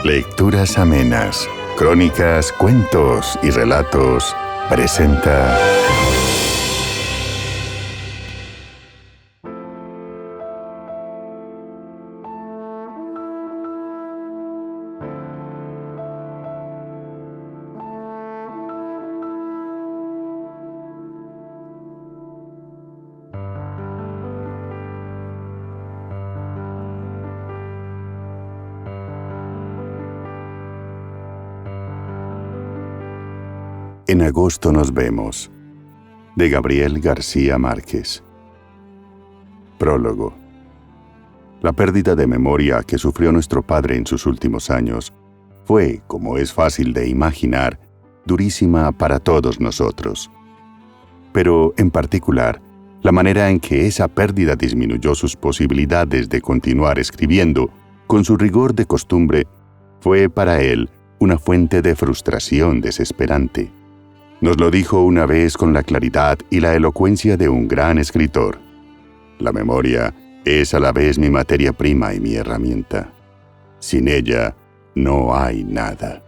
Lecturas amenas, crónicas, cuentos y relatos presenta En agosto nos vemos, de Gabriel García Márquez. Prólogo. La pérdida de memoria que sufrió nuestro padre en sus últimos años fue, como es fácil de imaginar, durísima para todos nosotros. Pero, en particular, la manera en que esa pérdida disminuyó sus posibilidades de continuar escribiendo con su rigor de costumbre fue para él una fuente de frustración desesperante. Nos lo dijo una vez con la claridad y la elocuencia de un gran escritor. La memoria es a la vez mi materia prima y mi herramienta. Sin ella, no hay nada.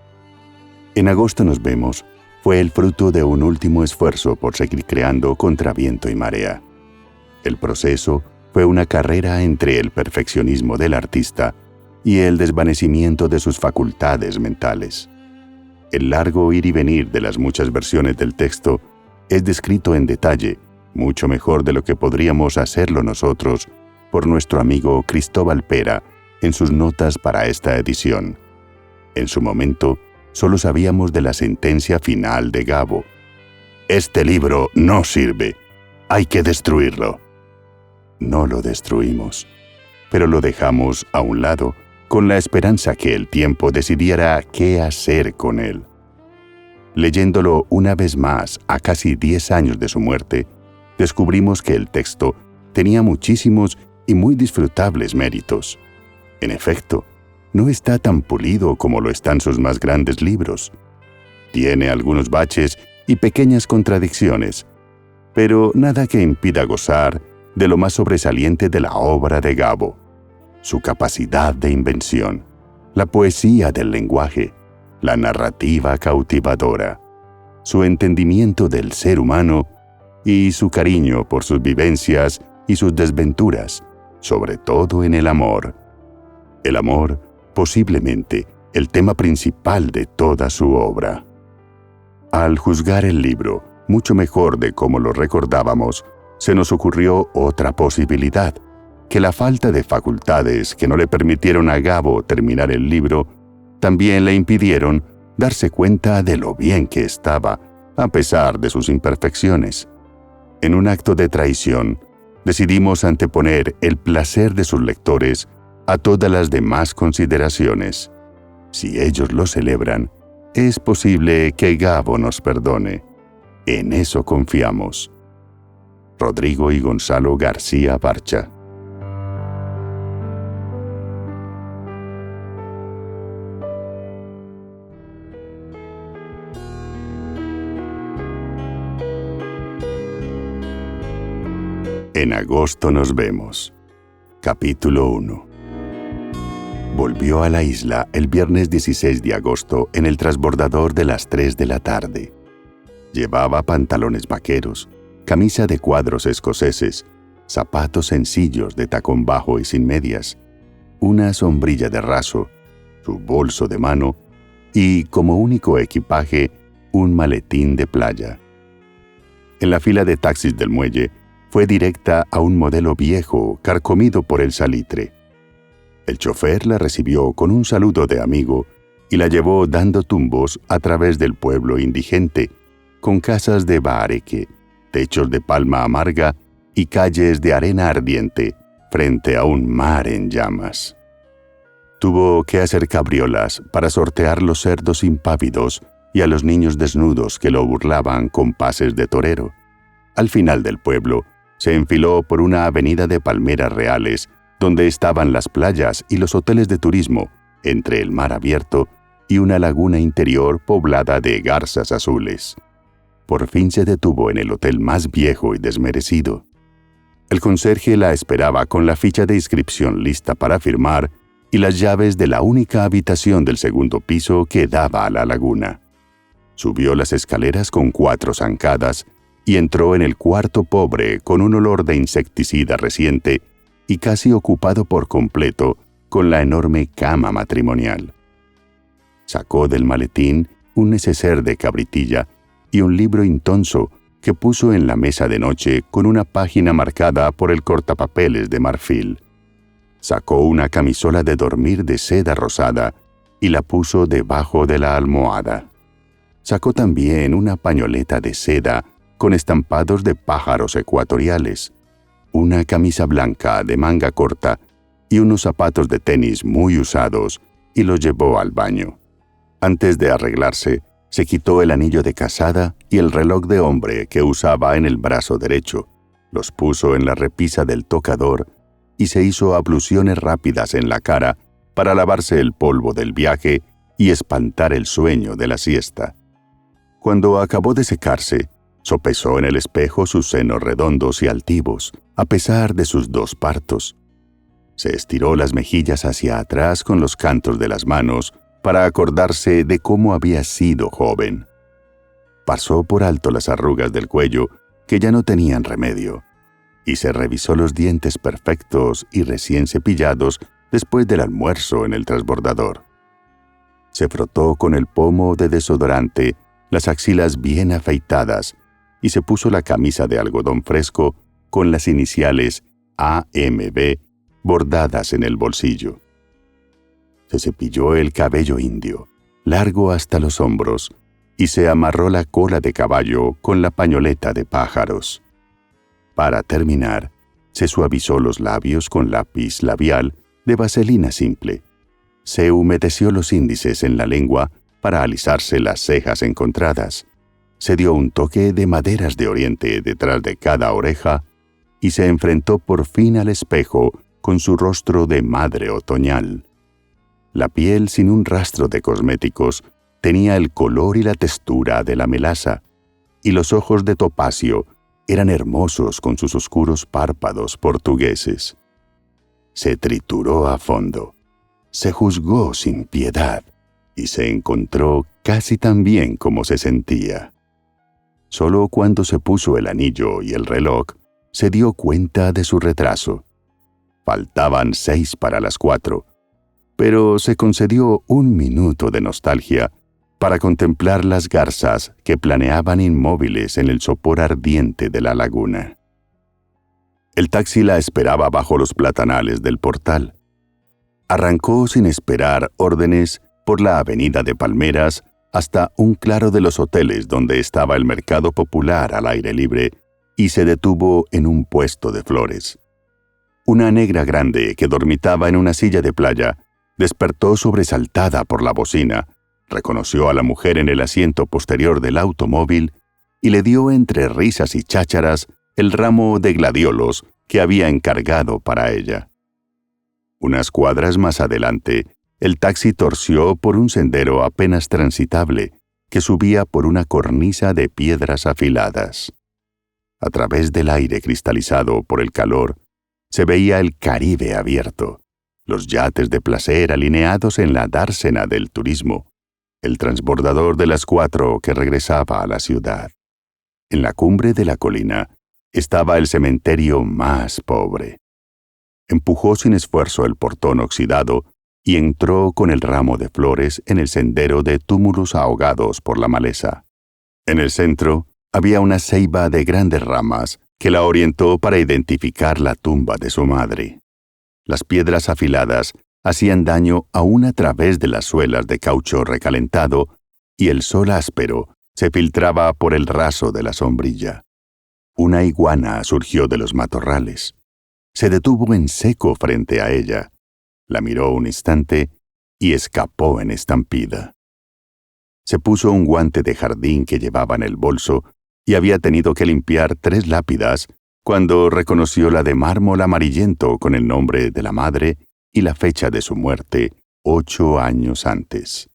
En agosto nos vemos fue el fruto de un último esfuerzo por seguir creando contra viento y marea. El proceso fue una carrera entre el perfeccionismo del artista y el desvanecimiento de sus facultades mentales. El largo ir y venir de las muchas versiones del texto es descrito en detalle, mucho mejor de lo que podríamos hacerlo nosotros, por nuestro amigo Cristóbal Pera en sus notas para esta edición. En su momento, solo sabíamos de la sentencia final de Gabo. «Este libro no sirve. Hay que destruirlo». No lo destruimos, pero lo dejamos a un lado con la esperanza que el tiempo decidiera qué hacer con él. Leyéndolo una vez más a casi 10 años de su muerte, descubrimos que el texto tenía muchísimos y muy disfrutables méritos. En efecto, no está tan pulido como lo están sus más grandes libros. Tiene algunos baches y pequeñas contradicciones, pero nada que impida gozar de lo más sobresaliente de la obra de Gabo: su capacidad de invención, la poesía del lenguaje, la narrativa cautivadora, su entendimiento del ser humano y su cariño por sus vivencias y sus desventuras, sobre todo en el amor. El amor, posiblemente, el tema principal de toda su obra. Al juzgar el libro, mucho mejor de cómo lo recordábamos, se nos ocurrió otra posibilidad: que la falta de facultades que no le permitieron a Gabo terminar el libro también le impidieron darse cuenta de lo bien que estaba, a pesar de sus imperfecciones. En un acto de traición, decidimos anteponer el placer de sus lectores a todas las demás consideraciones. Si ellos lo celebran, es posible que Gabo nos perdone. En eso confiamos. Rodrigo y Gonzalo García Barcha. En agosto nos vemos. Capítulo 1. Volvió a la isla el viernes 16 de agosto en el transbordador de las 3 de la tarde. Llevaba pantalones vaqueros, camisa de cuadros escoceses, zapatos sencillos de tacón bajo y sin medias, una sombrilla de raso, su bolso de mano y, como único equipaje, un maletín de playa. En la fila de taxis del muelle, fue directa a un modelo viejo, carcomido por el salitre. El chofer la recibió con un saludo de amigo y la llevó dando tumbos a través del pueblo indigente, con casas de bahareque, techos de palma amarga y calles de arena ardiente, frente a un mar en llamas. Tuvo que hacer cabriolas para sortear los cerdos impávidos y a los niños desnudos que lo burlaban con pases de torero. Al final del pueblo, se enfiló por una avenida de palmeras reales, donde estaban las playas y los hoteles de turismo, entre el mar abierto y una laguna interior poblada de garzas azules. Por fin se detuvo en el hotel más viejo y desmerecido. El conserje la esperaba con la ficha de inscripción lista para firmar y las llaves de la única habitación del segundo piso que daba a la laguna. Subió las escaleras con 4 zancadas y entró en el cuarto pobre con un olor de insecticida reciente y casi ocupado por completo con la enorme cama matrimonial. Sacó del maletín un neceser de cabritilla y un libro intonso que puso en la mesa de noche con una página marcada por el cortapapeles de marfil. Sacó una camisola de dormir de seda rosada y la puso debajo de la almohada. Sacó también una pañoleta de seda con estampados de pájaros ecuatoriales, una camisa blanca de manga corta y unos zapatos de tenis muy usados y los llevó al baño. Antes de arreglarse, se quitó el anillo de casada y el reloj de hombre que usaba en el brazo derecho, los puso en la repisa del tocador y se hizo abluciones rápidas en la cara para lavarse el polvo del viaje y espantar el sueño de la siesta. Cuando acabó de secarse, sopesó en el espejo sus senos redondos y altivos, a pesar de sus 2 partos. Se estiró las mejillas hacia atrás con los cantos de las manos para acordarse de cómo había sido joven. Pasó por alto las arrugas del cuello, que ya no tenían remedio, y se revisó los dientes perfectos y recién cepillados después del almuerzo en el transbordador. Se frotó con el pomo de desodorante las axilas bien afeitadas y se puso la camisa de algodón fresco con las iniciales AMB bordadas en el bolsillo. Se cepilló el cabello indio, largo hasta los hombros, y se amarró la cola de caballo con la pañoleta de pájaros. Para terminar, se suavizó los labios con lápiz labial de vaselina simple. Se humedeció los índices en la lengua para alisarse las cejas encontradas. Se dio un toque de maderas de oriente detrás de cada oreja y se enfrentó por fin al espejo con su rostro de madre otoñal. La piel, sin un rastro de cosméticos, tenía el color y la textura de la melaza, y los ojos de topacio eran hermosos con sus oscuros párpados portugueses. Se trituró a fondo, se juzgó sin piedad y se encontró casi tan bien como se sentía. Solo cuando se puso el anillo y el reloj, se dio cuenta de su retraso. Faltaban 6 para las 4, pero se concedió un minuto de nostalgia para contemplar las garzas que planeaban inmóviles en el sopor ardiente de la laguna. El taxi la esperaba bajo los platanales del portal. Arrancó sin esperar órdenes por la avenida de Palmeras hasta un claro de los hoteles donde estaba el mercado popular al aire libre y se detuvo en un puesto de flores. Una negra grande que dormitaba en una silla de playa despertó sobresaltada por la bocina, reconoció a la mujer en el asiento posterior del automóvil y le dio entre risas y chácharas el ramo de gladiolos que había encargado para ella. Unas cuadras más adelante, el taxi torció por un sendero apenas transitable que subía por una cornisa de piedras afiladas. A través del aire cristalizado por el calor, se veía el Caribe abierto, los yates de placer alineados en la dársena del turismo, el transbordador de las 4 que regresaba a la ciudad. En la cumbre de la colina estaba el cementerio más pobre. Empujó sin esfuerzo el portón oxidado y entró con el ramo de flores en el sendero de túmulos ahogados por la maleza. En el centro había una ceiba de grandes ramas que la orientó para identificar la tumba de su madre. Las piedras afiladas hacían daño aún a través de las suelas de caucho recalentado y el sol áspero se filtraba por el raso de la sombrilla. Una iguana surgió de los matorrales. Se detuvo en seco frente a ella, la miró un instante y escapó en estampida. Se puso un guante de jardín que llevaba en el bolso y había tenido que limpiar 3 lápidas cuando reconoció la de mármol amarillento con el nombre de la madre y la fecha de su muerte 8 años antes.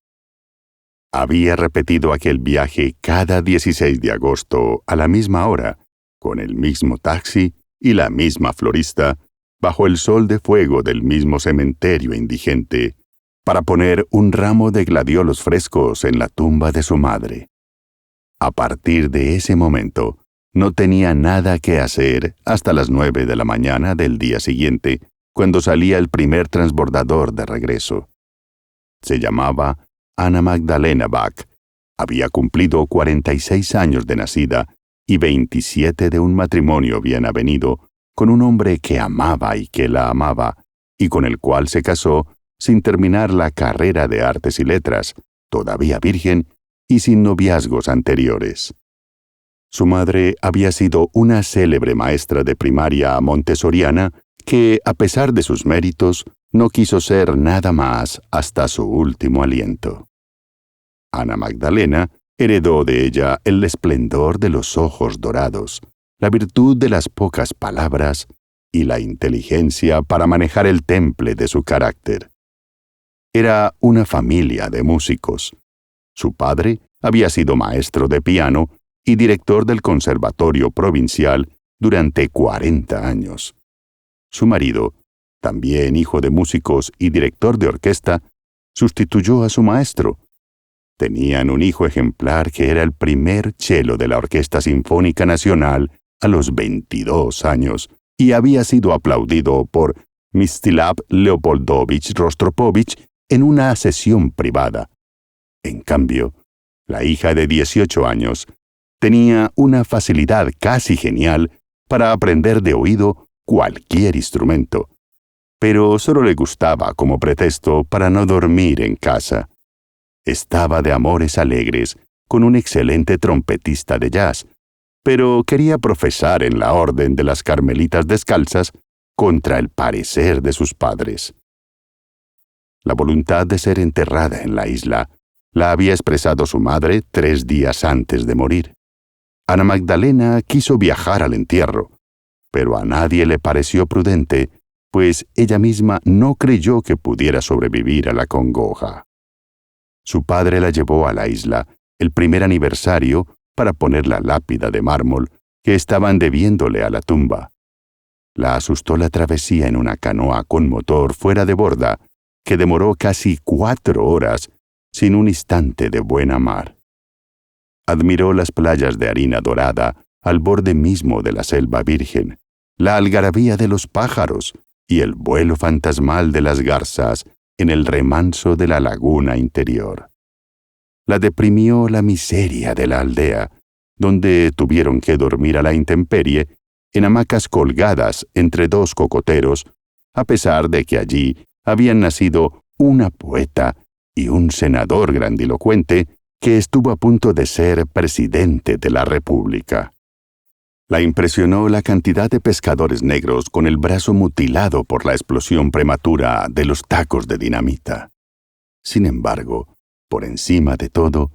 Había repetido aquel viaje cada 16 de agosto a la misma hora, con el mismo taxi y la misma florista, bajo el sol de fuego del mismo cementerio indigente, para poner un ramo de gladiolos frescos en la tumba de su madre. A partir de ese momento, no tenía nada que hacer hasta las 9 de la mañana del día siguiente, cuando salía el primer transbordador de regreso. Se llamaba Anna Magdalena Bach. Había cumplido 46 años de nacida y 27 de un matrimonio bien avenido con un hombre que amaba y que la amaba, y con el cual se casó sin terminar la carrera de Artes y Letras, todavía virgen y sin noviazgos anteriores. Su madre había sido una célebre maestra de primaria montessoriana que, a pesar de sus méritos, no quiso ser nada más hasta su último aliento. Anna Magdalena heredó de ella el esplendor de los ojos dorados, la virtud de las pocas palabras y la inteligencia para manejar el temple de su carácter. Era una familia de músicos. Su padre había sido maestro de piano y director del Conservatorio Provincial durante 40 años. Su marido, también hijo de músicos y director de orquesta, sustituyó a su maestro. Tenían un hijo ejemplar que era el primer cello de la Orquesta Sinfónica Nacional a los 22 años y había sido aplaudido por Mstislav Leopoldovich Rostropovich en una sesión privada. En cambio, la hija de 18 años tenía una facilidad casi genial para aprender de oído cualquier instrumento, pero solo le gustaba como pretexto para no dormir en casa. Estaba de amores alegres con un excelente trompetista de jazz, pero quería profesar en la Orden de las Carmelitas Descalzas contra el parecer de sus padres. La voluntad de ser enterrada en la isla la había expresado su madre 3 días antes de morir. Anna Magdalena quiso viajar al entierro, pero a nadie le pareció prudente, pues ella misma no creyó que pudiera sobrevivir a la congoja. Su padre la llevó a la isla el primer aniversario para poner la lápida de mármol que estaban debiéndole a la tumba. La asustó la travesía en una canoa con motor fuera de borda, que demoró casi 4 horas sin un instante de buena mar. Admiró las playas de arena dorada al borde mismo de la selva virgen, la algarabía de los pájaros y el vuelo fantasmal de las garzas en el remanso de la laguna interior. La deprimió la miseria de la aldea, donde tuvieron que dormir a la intemperie, en hamacas colgadas entre 2 cocoteros, a pesar de que allí habían nacido una poeta y un senador grandilocuente que estuvo a punto de ser presidente de la República. La impresionó la cantidad de pescadores negros con el brazo mutilado por la explosión prematura de los tacos de dinamita. Sin embargo, por encima de todo,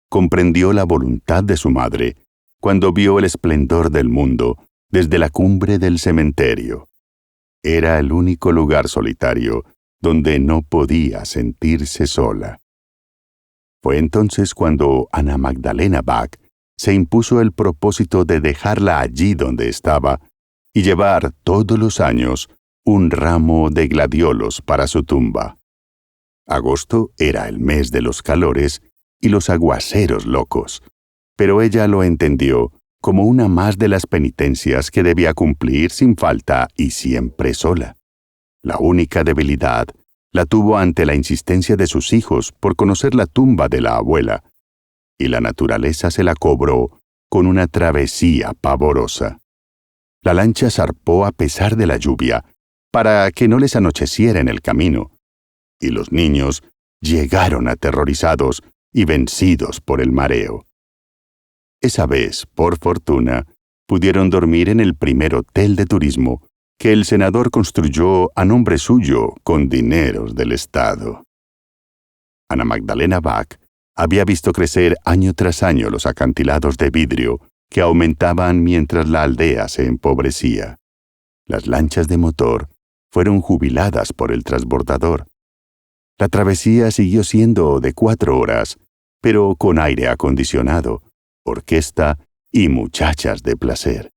comprendió la voluntad de su madre cuando vio el esplendor del mundo desde la cumbre del cementerio. Era el único lugar solitario donde no podía sentirse sola. Fue entonces cuando Anna Magdalena Bach se impuso el propósito de dejarla allí donde estaba y llevar todos los años un ramo de gladiolos para su tumba. Agosto era el mes de los calores y los aguaceros locos, pero ella lo entendió como una más de las penitencias que debía cumplir sin falta y siempre sola. La única debilidad la tuvo ante la insistencia de sus hijos por conocer la tumba de la abuela, y la naturaleza se la cobró con una travesía pavorosa. La lancha zarpó a pesar de la lluvia, para que no les anocheciera en el camino, y los niños llegaron aterrorizados y vencidos por el mareo. Esa vez, por fortuna, pudieron dormir en el primer hotel de turismo que el senador construyó a nombre suyo con dineros del Estado. Anna Magdalena Bach había visto crecer año tras año los acantilados de vidrio que aumentaban mientras la aldea se empobrecía. Las lanchas de motor fueron jubiladas por el transbordador. La travesía siguió siendo de 4 horas, pero con aire acondicionado, orquesta y muchachas de placer.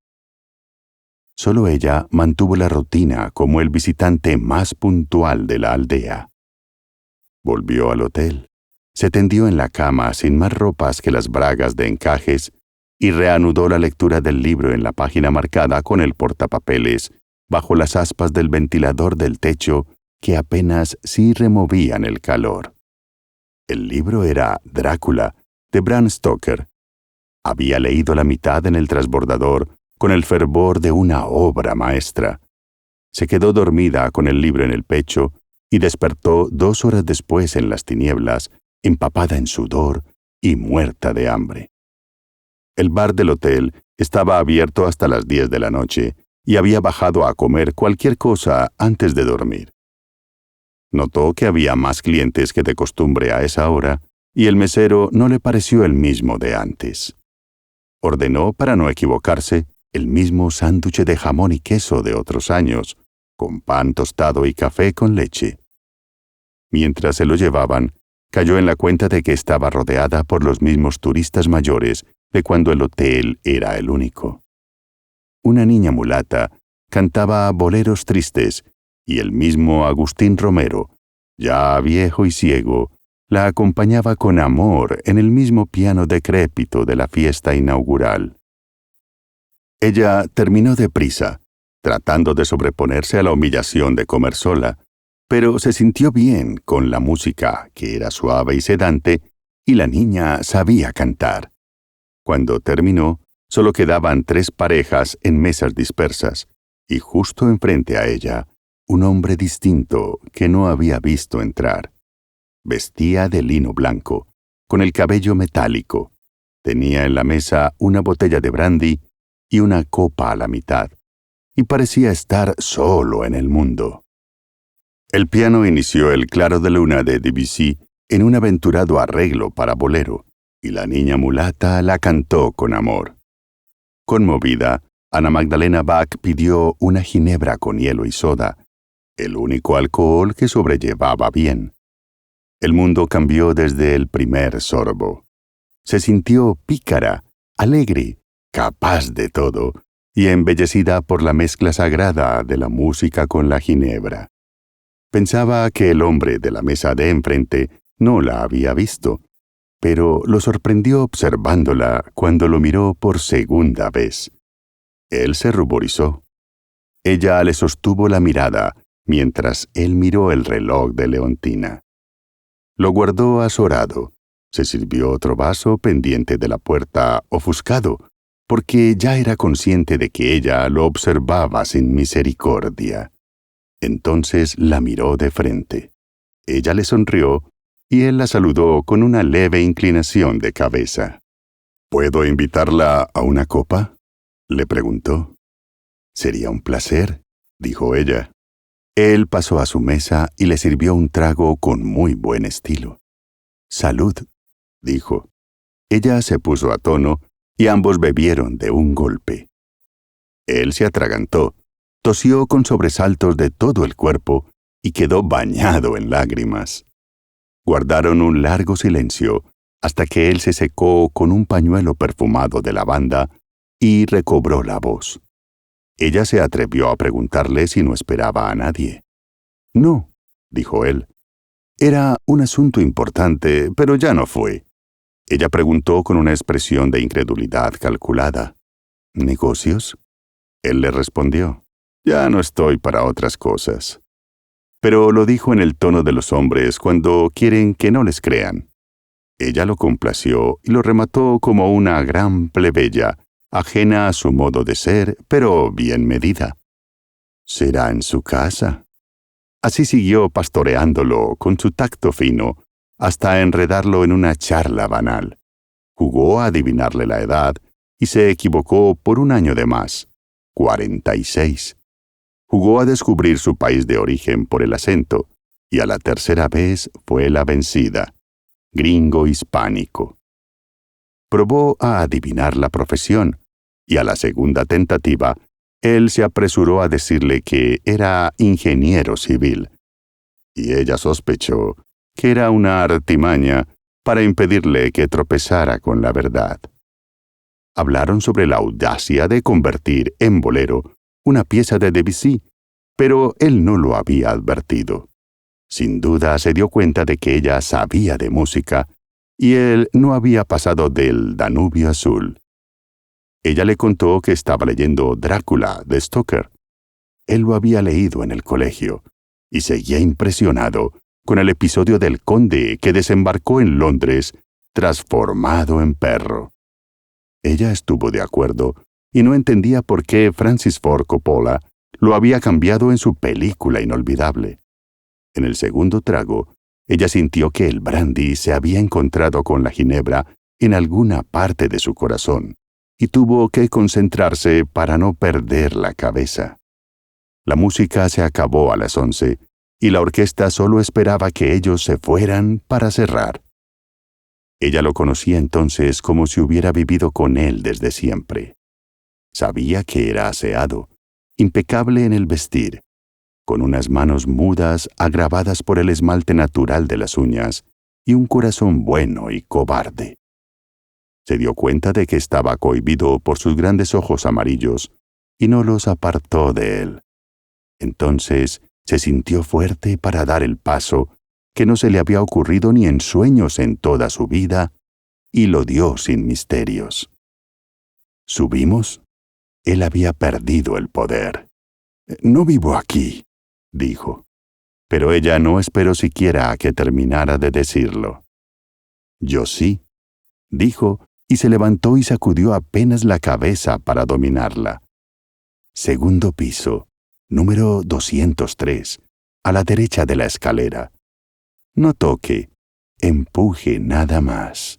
Solo ella mantuvo la rutina como el visitante más puntual de la aldea. Volvió al hotel, se tendió en la cama sin más ropas que las bragas de encajes y reanudó la lectura del libro en la página marcada con el portapapeles bajo las aspas del ventilador del techo que apenas sí removían el calor. El libro era Drácula, de Bram Stoker. Había leído la mitad en el transbordador con el fervor de una obra maestra. Se quedó dormida con el libro en el pecho y despertó 2 horas después en las tinieblas, empapada en sudor y muerta de hambre. El bar del hotel estaba abierto hasta las 10 de la noche y había bajado a comer cualquier cosa antes de dormir. Notó que había más clientes que de costumbre a esa hora y el mesero no le pareció el mismo de antes. Ordenó, para no equivocarse, el mismo sándwich de jamón y queso de otros años, con pan tostado y café con leche. Mientras se lo llevaban, cayó en la cuenta de que estaba rodeada por los mismos turistas mayores de cuando el hotel era el único. Una niña mulata cantaba boleros tristes y el mismo Agustín Romero, ya viejo y ciego, la acompañaba con amor en el mismo piano decrépito de la fiesta inaugural. Ella terminó deprisa, tratando de sobreponerse a la humillación de comer sola, pero se sintió bien con la música, que era suave y sedante, y la niña sabía cantar. Cuando terminó, solo quedaban 3 parejas en mesas dispersas, y justo enfrente a ella, un hombre distinto que no había visto entrar. Vestía de lino blanco, con el cabello metálico. Tenía en la mesa una botella de brandy y una copa a la mitad, y parecía estar solo en el mundo. El piano inició el Claro de Luna de Debussy en un aventurado arreglo para bolero, y la niña mulata la cantó con amor. Conmovida, Ana Magdalena Bach pidió una ginebra con hielo y soda, el único alcohol que sobrellevaba bien. El mundo cambió desde el primer sorbo. Se sintió pícara, alegre, capaz de todo, y embellecida por la mezcla sagrada de la música con la ginebra. Pensaba que el hombre de la mesa de enfrente no la había visto, pero lo sorprendió observándola cuando lo miró por segunda vez. Él se ruborizó. Ella le sostuvo la mirada mientras él miró el reloj de Leontina. Lo guardó azorado. Se sirvió otro vaso pendiente de la puerta, ofuscado, porque ya era consciente de que ella lo observaba sin misericordia. Entonces la miró de frente. Ella le sonrió y él la saludó con una leve inclinación de cabeza. ¿Puedo invitarla a una copa?, le preguntó. Sería un placer, dijo ella. Él pasó a su mesa y le sirvió un trago con muy buen estilo. «Salud», dijo. Ella se puso a tono y ambos bebieron de un golpe. Él se atragantó, tosió con sobresaltos de todo el cuerpo y quedó bañado en lágrimas. Guardaron un largo silencio hasta que él se secó con un pañuelo perfumado de lavanda y recobró la voz. Ella se atrevió a preguntarle si no esperaba a nadie. «No», dijo él. «Era un asunto importante, pero ya no fue». Ella preguntó con una expresión de incredulidad calculada. «¿Negocios?». Él le respondió. «Ya no estoy para otras cosas». Pero lo dijo en el tono de los hombres cuando quieren que no les crean. Ella lo complació y lo remató como una gran plebeya, ajena a su modo de ser, pero bien medida. «Será en su casa». Así siguió pastoreándolo con su tacto fino, hasta enredarlo en una charla banal. Jugó a adivinarle la edad y se equivocó por un año de más, 46. Jugó a descubrir su país de origen por el acento, y a la tercera vez fue la vencida, gringo hispánico. Probó a adivinar la profesión, y a la segunda tentativa, él se apresuró a decirle que era ingeniero civil, y ella sospechó que era una artimaña para impedirle que tropezara con la verdad. Hablaron sobre la audacia de convertir en bolero una pieza de Debussy, pero él no lo había advertido. Sin duda se dio cuenta de que ella sabía de música, y él no había pasado del Danubio Azul. Ella le contó que estaba leyendo Drácula de Stoker. Él lo había leído en el colegio, y seguía impresionado con el episodio del conde que desembarcó en Londres transformado en perro. Ella estuvo de acuerdo y no entendía por qué Francis Ford Coppola lo había cambiado en su película inolvidable. En el segundo trago, ella sintió que el brandy se había encontrado con la ginebra en alguna parte de su corazón, y tuvo que concentrarse para no perder la cabeza. La música se acabó a las 11, y la orquesta solo esperaba que ellos se fueran para cerrar. Ella lo conocía entonces como si hubiera vivido con él desde siempre. Sabía que era aseado, impecable en el vestir, con unas manos mudas agravadas por el esmalte natural de las uñas y un corazón bueno y cobarde. Se dio cuenta de que estaba cohibido por sus grandes ojos amarillos y no los apartó de él. Entonces se sintió fuerte para dar el paso que no se le había ocurrido ni en sueños en toda su vida, y lo dio sin misterios. ¿Subimos? Él había perdido el poder. «No vivo aquí», dijo. Pero ella no esperó siquiera a que terminara de decirlo. «Yo sí», dijo, y se levantó y sacudió apenas la cabeza para dominarla. «Segundo piso, número 203, a la derecha de la escalera. No toque, empuje nada más».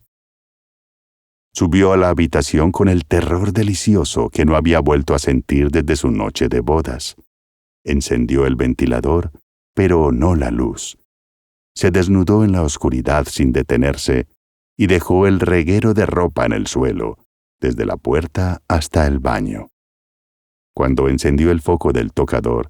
Subió a la habitación con el terror delicioso que no había vuelto a sentir desde su noche de bodas. Encendió el ventilador, pero no la luz. Se desnudó en la oscuridad sin detenerse y dejó el reguero de ropa en el suelo, desde la puerta hasta el baño. Cuando encendió el foco del tocador,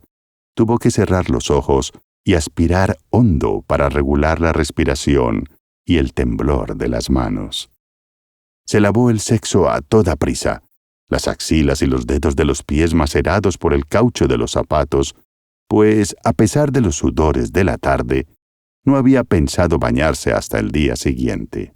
tuvo que cerrar los ojos y aspirar hondo para regular la respiración y el temblor de las manos. Se lavó el sexo a toda prisa, las axilas y los dedos de los pies macerados por el caucho de los zapatos, pues, a pesar de los sudores de la tarde, no había pensado bañarse hasta el día siguiente.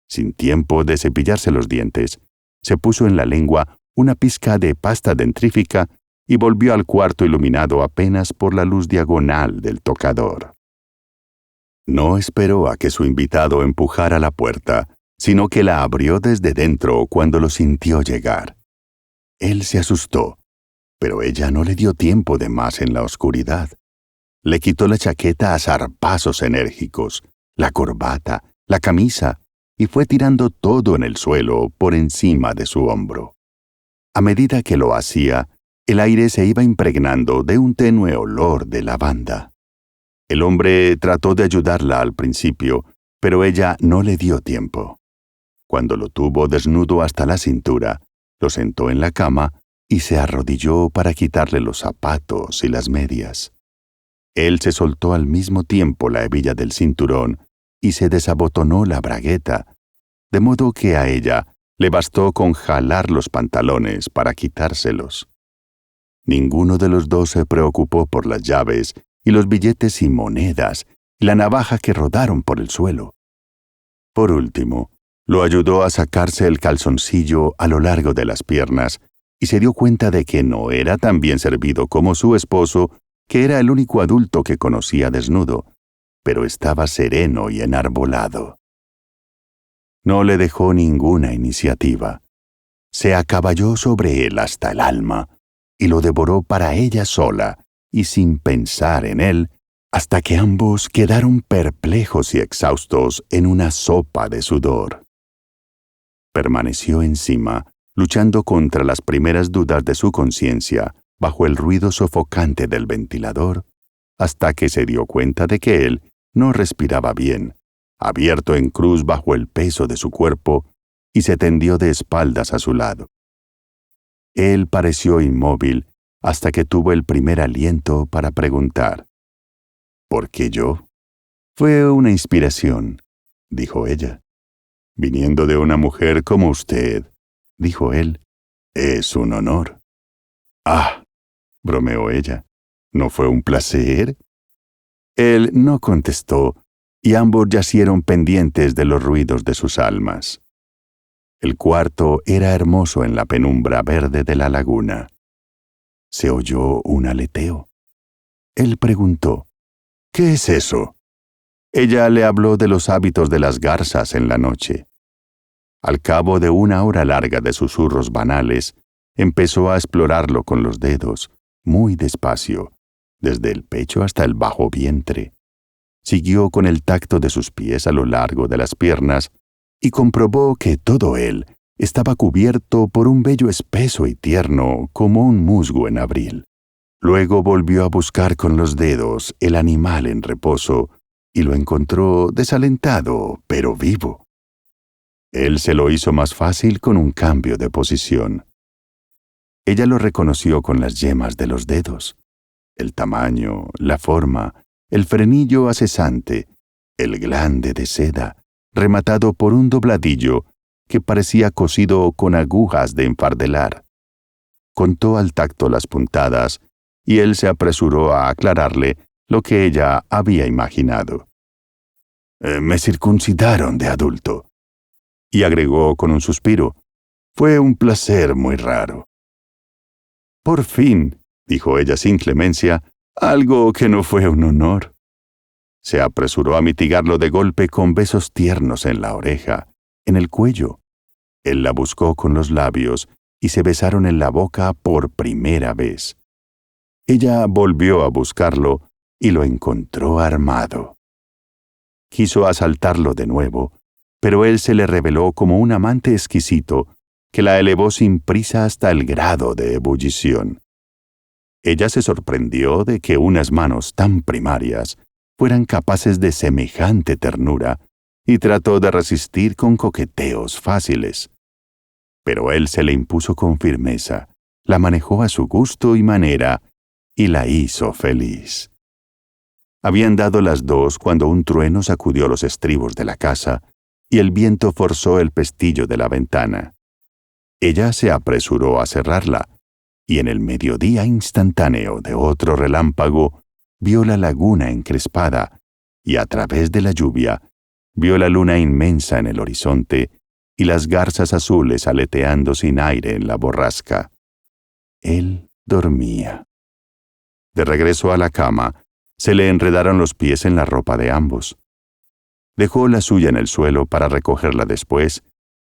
Sin tiempo de cepillarse los dientes, se puso en la lengua una pizca de pasta dentrífica y volvió al cuarto iluminado apenas por la luz diagonal del tocador. No esperó a que su invitado empujara la puerta, sino que la abrió desde dentro cuando lo sintió llegar. Él se asustó, pero ella no le dio tiempo de más en la oscuridad. Le quitó la chaqueta a zarpazos enérgicos, la corbata, la camisa, y fue tirando todo en el suelo por encima de su hombro. A medida que lo hacía, el aire se iba impregnando de un tenue olor de lavanda. El hombre trató de ayudarla al principio, pero ella no le dio tiempo. Cuando lo tuvo desnudo hasta la cintura, lo sentó en la cama y se arrodilló para quitarle los zapatos y las medias. Él se soltó al mismo tiempo la hebilla del cinturón y se desabotonó la bragueta, de modo que a ella le bastó con jalar los pantalones para quitárselos. Ninguno de los dos se preocupó por las llaves y los billetes y monedas y la navaja que rodaron por el suelo. Por último, lo ayudó a sacarse el calzoncillo a lo largo de las piernas y se dio cuenta de que no era tan bien servido como su esposo, que era el único adulto que conocía desnudo, pero estaba sereno y enarbolado. No le dejó ninguna iniciativa. Se acaballó sobre él hasta el alma y lo devoró para ella sola y sin pensar en él, hasta que ambos quedaron perplejos y exhaustos en una sopa de sudor. Permaneció encima, luchando contra las primeras dudas de su conciencia, bajo el ruido sofocante del ventilador, hasta que se dio cuenta de que él no respiraba bien, abierto en cruz bajo el peso de su cuerpo, y se tendió de espaldas a su lado. Él pareció inmóvil hasta que tuvo el primer aliento para preguntar: «¿Por qué yo?» «Fue una inspiración», dijo ella. «Viniendo de una mujer como usted», dijo él, «es un honor». «Ah», bromeó ella. ¿No fue un placer? Él no contestó, y ambos yacieron pendientes de los ruidos de sus almas. El cuarto era hermoso en la penumbra verde de la laguna. Se oyó un aleteo. Él preguntó, ¿qué es eso? Ella le habló de los hábitos de las garzas en la noche. Al cabo de una hora larga de susurros banales, empezó a explorarlo con los dedos, muy despacio, desde el pecho hasta el bajo vientre. Siguió con el tacto de sus pies a lo largo de las piernas y comprobó que todo él estaba cubierto por un vello espeso y tierno como un musgo en abril. Luego volvió a buscar con los dedos el animal en reposo y lo encontró desalentado, pero vivo. Él se lo hizo más fácil con un cambio de posición. Ella lo reconoció con las yemas de los dedos. El tamaño, la forma, el frenillo acesante, el glande de seda, rematado por un dobladillo que parecía cosido con agujas de enfardelar. Contó al tacto las puntadas y él se apresuró a aclararle lo que ella había imaginado. Me circuncidaron de adulto. Y agregó con un suspiro, fue un placer muy raro. Por fin, dijo ella sin clemencia, algo que no fue un honor. Se apresuró a mitigarlo de golpe con besos tiernos en la oreja, en el cuello. Él la buscó con los labios y se besaron en la boca por primera vez. Ella volvió a buscarlo y lo encontró armado. Quiso asaltarlo de nuevo, pero él se le reveló como un amante exquisito que la elevó sin prisa hasta el grado de ebullición. Ella se sorprendió de que unas manos tan primarias fueran capaces de semejante ternura y trató de resistir con coqueteos fáciles. Pero él se le impuso con firmeza, la manejó a su gusto y manera y la hizo feliz. Habían dado las 2 cuando un trueno sacudió los estribos de la casa y el viento forzó el pestillo de la ventana. Ella se apresuró a cerrarla, y en el mediodía instantáneo de otro relámpago vio la laguna encrespada, y a través de la lluvia vio la luna inmensa en el horizonte y las garzas azules aleteando sin aire en la borrasca. Él dormía. De regreso a la cama, se le enredaron los pies en la ropa de ambos. Dejó la suya en el suelo para recogerla después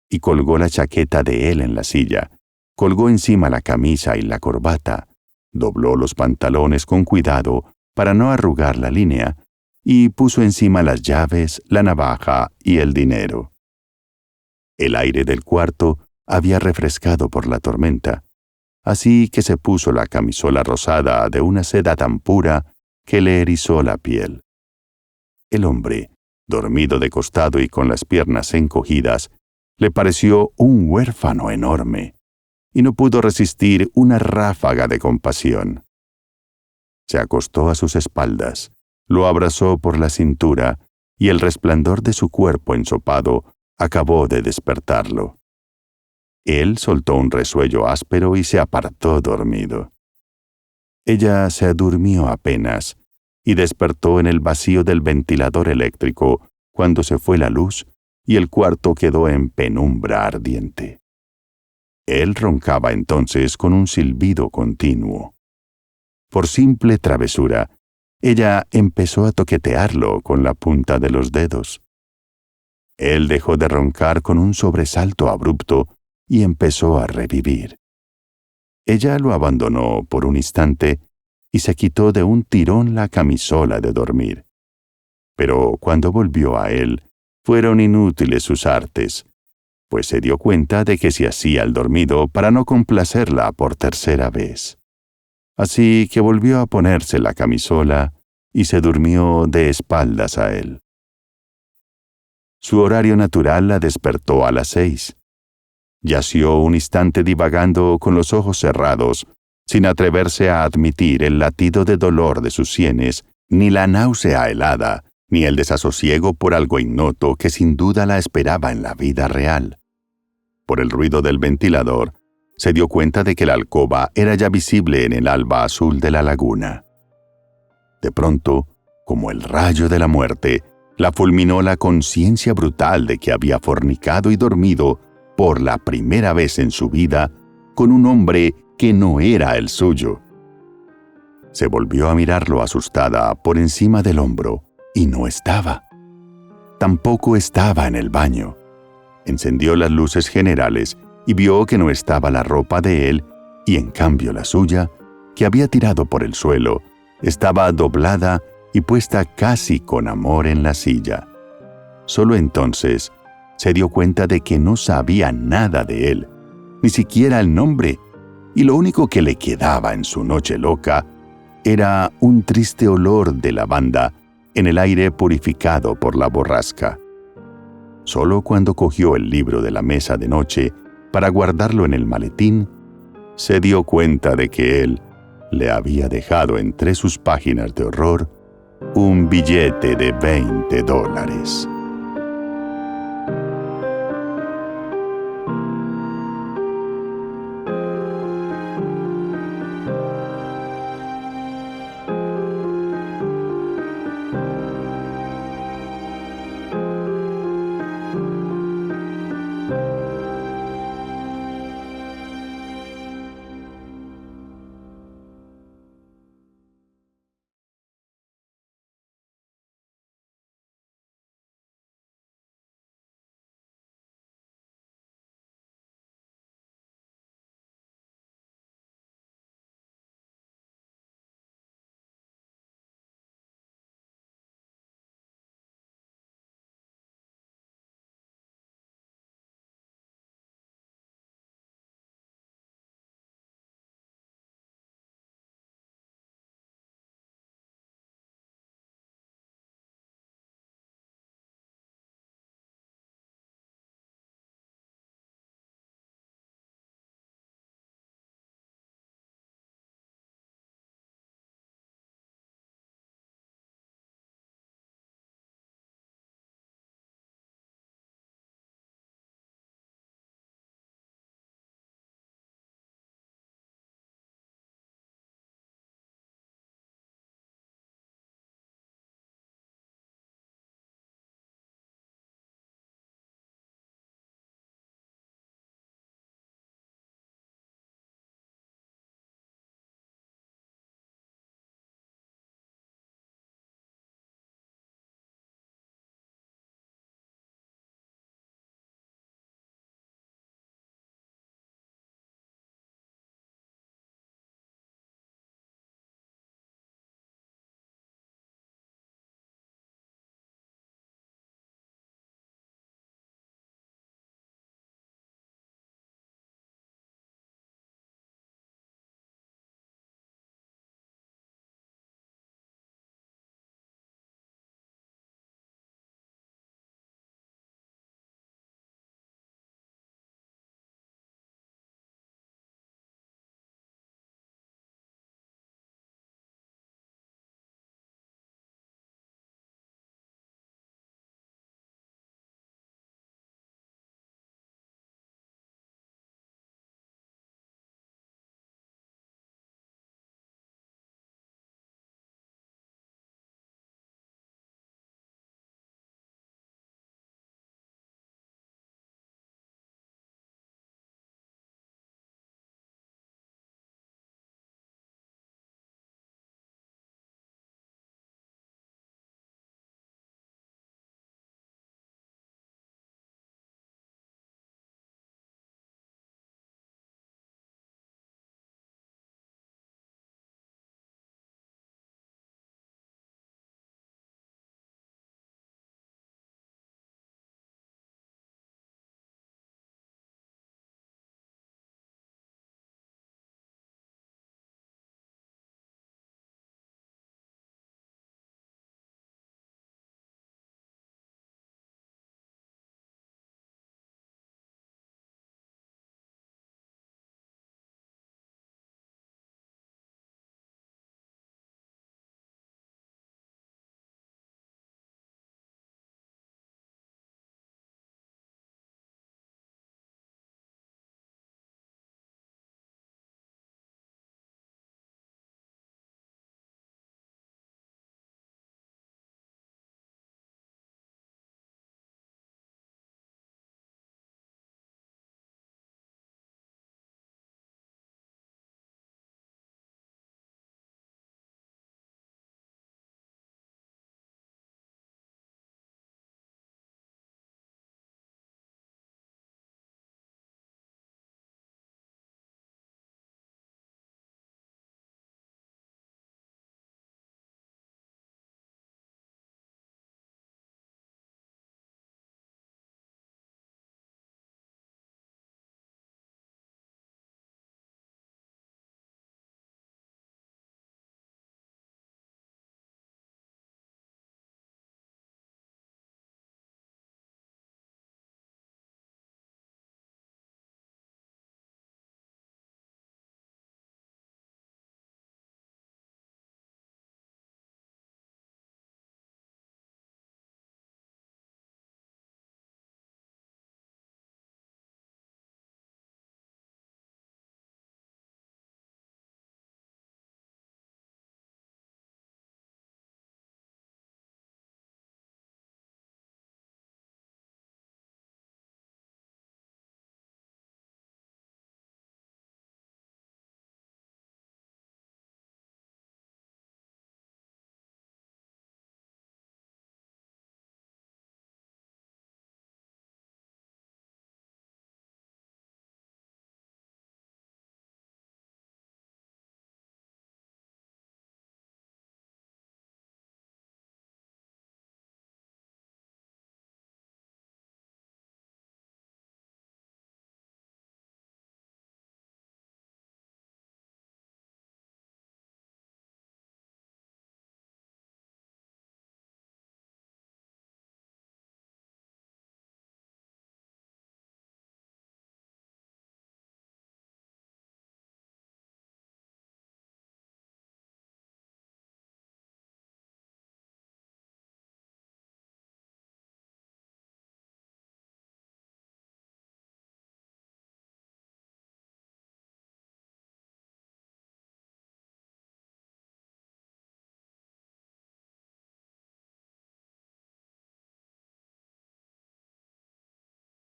y colgó la chaqueta de él en la silla, colgó encima la camisa y la corbata, dobló los pantalones con cuidado para no arrugar la línea y puso encima las llaves, la navaja y el dinero. El aire del cuarto había refrescado por la tormenta, así que se puso la camisola rosada de una seda tan pura que le erizó la piel. El hombre, dormido de costado y con las piernas encogidas, le pareció un huérfano enorme, y no pudo resistir una ráfaga de compasión. Se acostó a sus espaldas, lo abrazó por la cintura, y el resplandor de su cuerpo ensopado acabó de despertarlo. Él soltó un resuello áspero y se apartó dormido. Ella se durmió apenas y despertó en el vacío del ventilador eléctrico cuando se fue la luz y el cuarto quedó en penumbra ardiente. Él roncaba entonces con un silbido continuo. Por simple travesura, ella empezó a toquetearlo con la punta de los dedos. Él dejó de roncar con un sobresalto abrupto y empezó a revivir. Ella lo abandonó por un instante y se quitó de un tirón la camisola de dormir. Pero cuando volvió a él, fueron inútiles sus artes, pues se dio cuenta de que se hacía el dormido para no complacerla por tercera vez. Así que volvió a ponerse la camisola y se durmió de espaldas a él. Su horario natural la despertó a las 6. Yació un instante divagando con los ojos cerrados, sin atreverse a admitir el latido de dolor de sus sienes, ni la náusea helada, ni el desasosiego por algo ignoto que sin duda la esperaba en la vida real. Por el ruido del ventilador, se dio cuenta de que la alcoba era ya visible en el alba azul de la laguna. De pronto, como el rayo de la muerte, la fulminó la conciencia brutal de que había fornicado y dormido por la primera vez en su vida con un hombre que no era el suyo. Se volvió a mirarlo asustada por encima del hombro y no estaba. Tampoco estaba en el baño. Encendió las luces generales y vio que no estaba la ropa de él y en cambio la suya, que había tirado por el suelo, estaba doblada y puesta casi con amor en la silla. Solo entonces se dio cuenta de que no sabía nada de él, ni siquiera el nombre, y lo único que le quedaba en su noche loca era un triste olor de lavanda en el aire purificado por la borrasca. Solo cuando cogió el libro de la mesa de noche para guardarlo en el maletín, se dio cuenta de que él le había dejado entre sus páginas de horror un billete de $20.